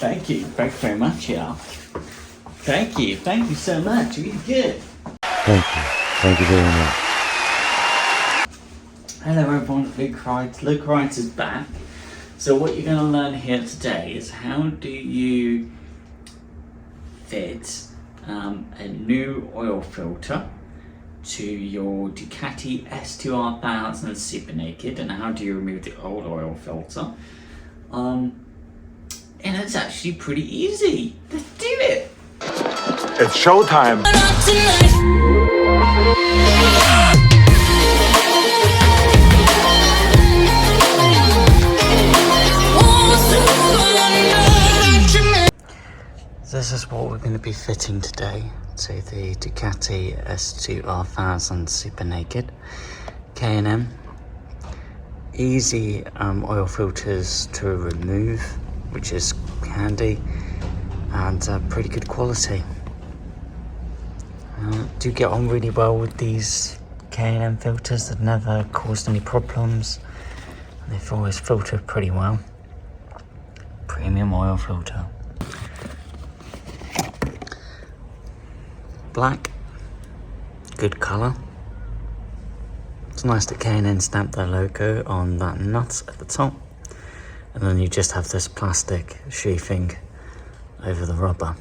thank you very much, yeah. Thank you so much, really good. Thank you very much. Hello everyone, Luke Wright is back. So what you're going to learn here today is how do you fit a new oil filter to your Ducati S2R 1000 Super Naked, and how do you remove the old oil filter. And it's actually pretty easy. Let's do it. It's showtime. This is what we're going to be fitting today to the Ducati S2R 1000 Super Naked K&M. Easy oil filters to remove, which is handy, and pretty good quality. Do get on really well with these K&M filters. They've never caused any problems. They've always filtered pretty well. Premium oil filter. Black, good colour. It's nice that K&N stamped their logo on that nut at the top, and then you just have this plastic sheathing over the rubber.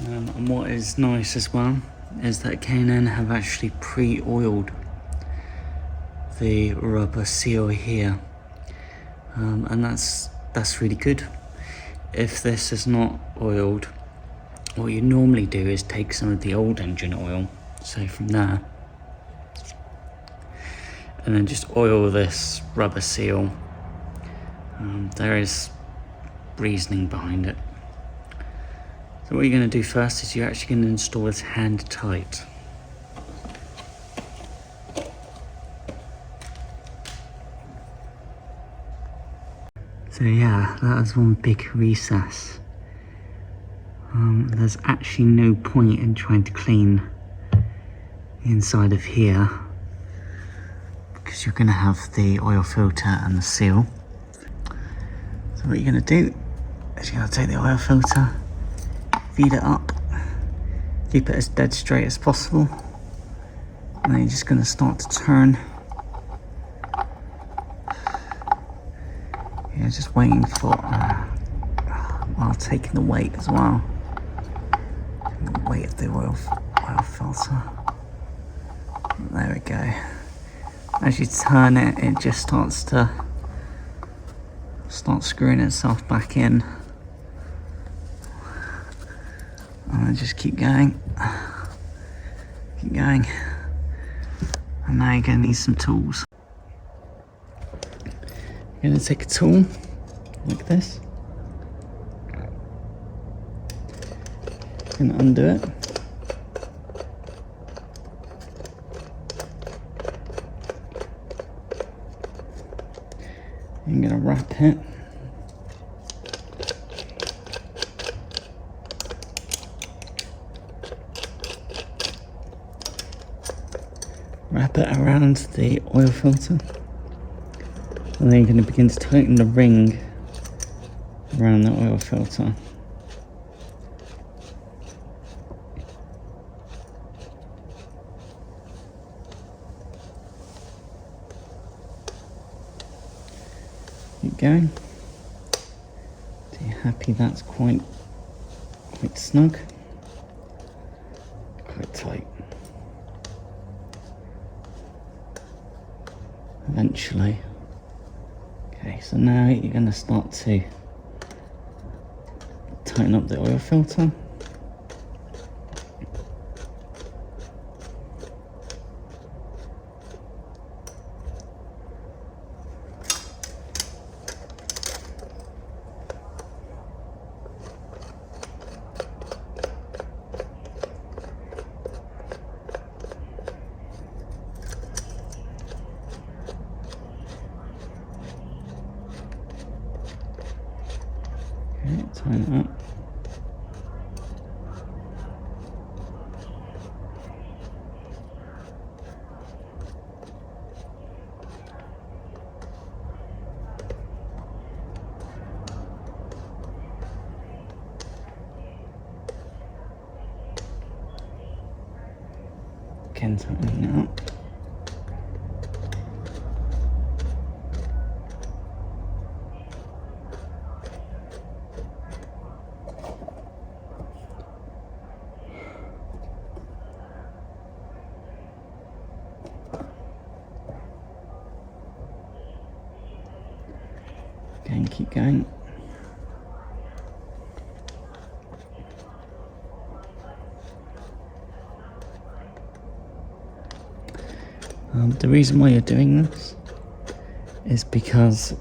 And what is nice as well is that K&N have actually pre-oiled the rubber seal here, and that's really good. If this is not oiled, what you normally do is take some of the old engine oil, say from there, and then just oil this rubber seal. There is reasoning behind it. So what you're going to do first is you're actually going to install this hand tight. So yeah, that is one big recess. There's actually no point in trying to clean the inside of here, because you're going to have the oil filter and the seal. So what you're going to do is you're going to take the oil filter, feed it up, keep it as dead straight as possible, and then you're just going to start to turn. Yeah, just waiting for, while taking the weight as well. The weight of the oil filter. There we go. As you turn it, it just starts screwing itself back in. And then just keep going. Keep going. And now you're going to need some tools. You're going to take a tool like this. You're going to undo it. You're going to wrap it. Wrap it around the oil filter. And then you're going to begin to tighten the ring around the oil filter. Keep going. So you're happy that's quite snug, quite tight. Eventually. Okay, so now you're going to start to tighten up the oil filter. Okay, tighten it up. again tightening it up. Again, keep going. The reason why you're doing this is because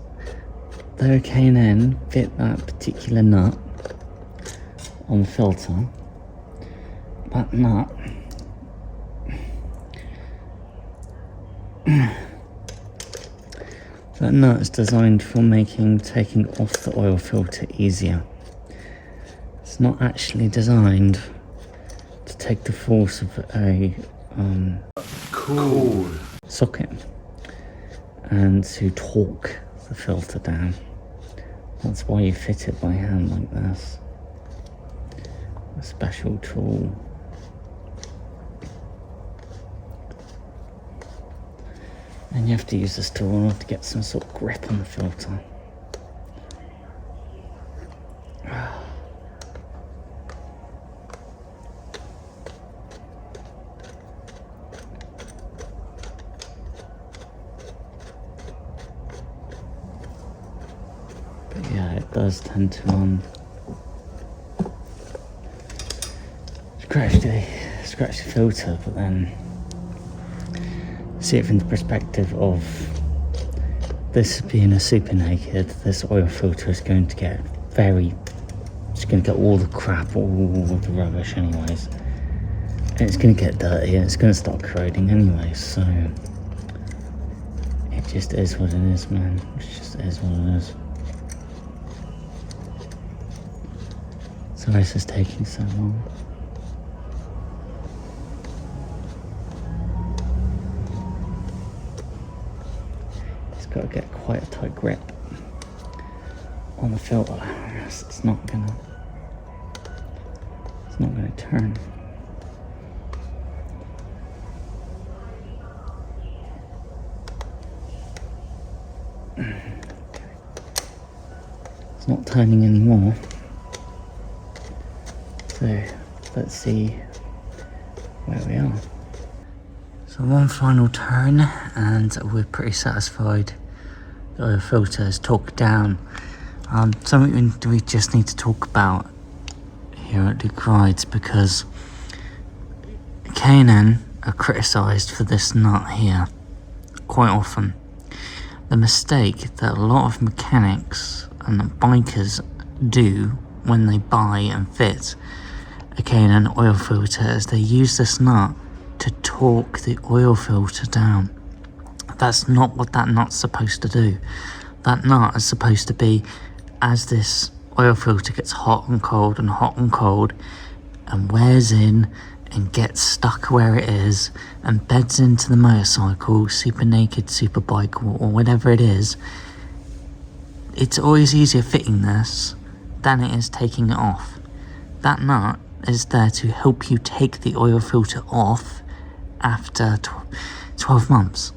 though K&N fit that particular nut on the filter, that nut is designed for taking off the oil filter easier. It's not actually designed to take the force of a Cool. socket and to torque the filter down. That's why you fit it by hand like this. A special tool. And you have to use this tool in order to get some sort of grip on the filter. But yeah, it does tend to scratch the filter, but then see it from the perspective of this being a super naked, this oil filter is going to get it's going to get all the crap, all of the rubbish anyways. And it's going to get dirty and it's going to start corroding anyway, so it just is what it is, man. It just is what it is. Sorry this is taking so long. Got to get quite a tight grip on the filter, or else it's not gonna turn. It's not turning anymore. So let's see where we are. So one final turn and we're pretty satisfied. The oil filter is torqued down. Something we just need to talk about here at Duke Rides, because K&N are criticised for this nut here quite often. The mistake that a lot of mechanics and bikers do when they buy and fit a K&N oil filter is they use this nut to torque the oil filter down. That's not what that nut's supposed to do. That nut is supposed to be, as this oil filter gets hot and cold and wears in and gets stuck where it is and beds into the motorcycle, super naked, super bike, or whatever it is, it's always easier fitting this than it is taking it off. That nut is there to help you take the oil filter off after 12 months.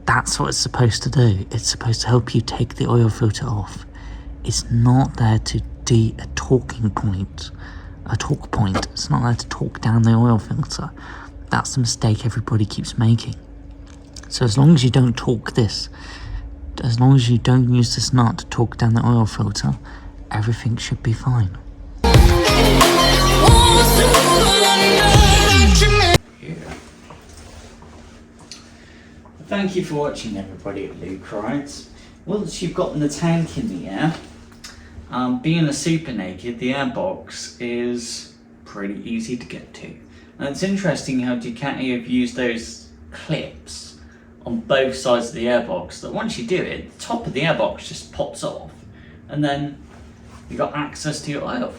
That's what it's supposed to do. It's supposed to help you take the oil filter off. It's not there to be a torque point. It's not there to torque down the oil filter. That's the mistake everybody keeps making. So as long as you don't torque this, as long as you don't use this nut to torque down the oil filter, everything should be fine. Thank you for watching, everybody at Duke Rides. Once you've gotten the tank in the air, being a super naked, the airbox is pretty easy to get to. And it's interesting how Ducati have used those clips on both sides of the airbox, that once you do it, the top of the airbox just pops off, and then you got access to your air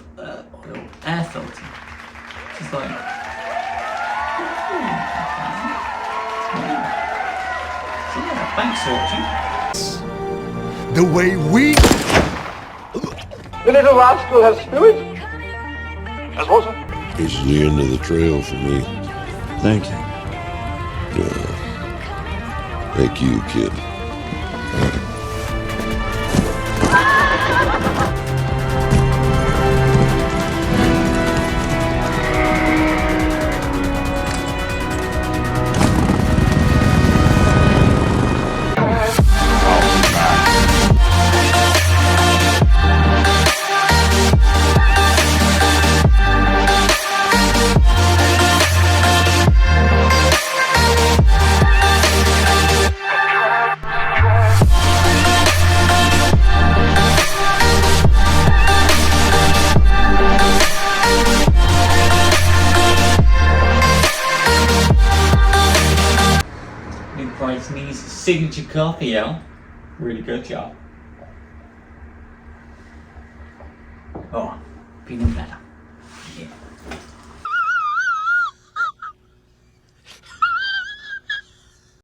filter. It's like, so yeah, thanks for watching. The way we... The little rascal has spirit. As water. This is the end of the trail for me. Thank you. Thank you, kid. New Price Me's signature coffee, yo. Really good job. Oh, peanut butter. Yeah.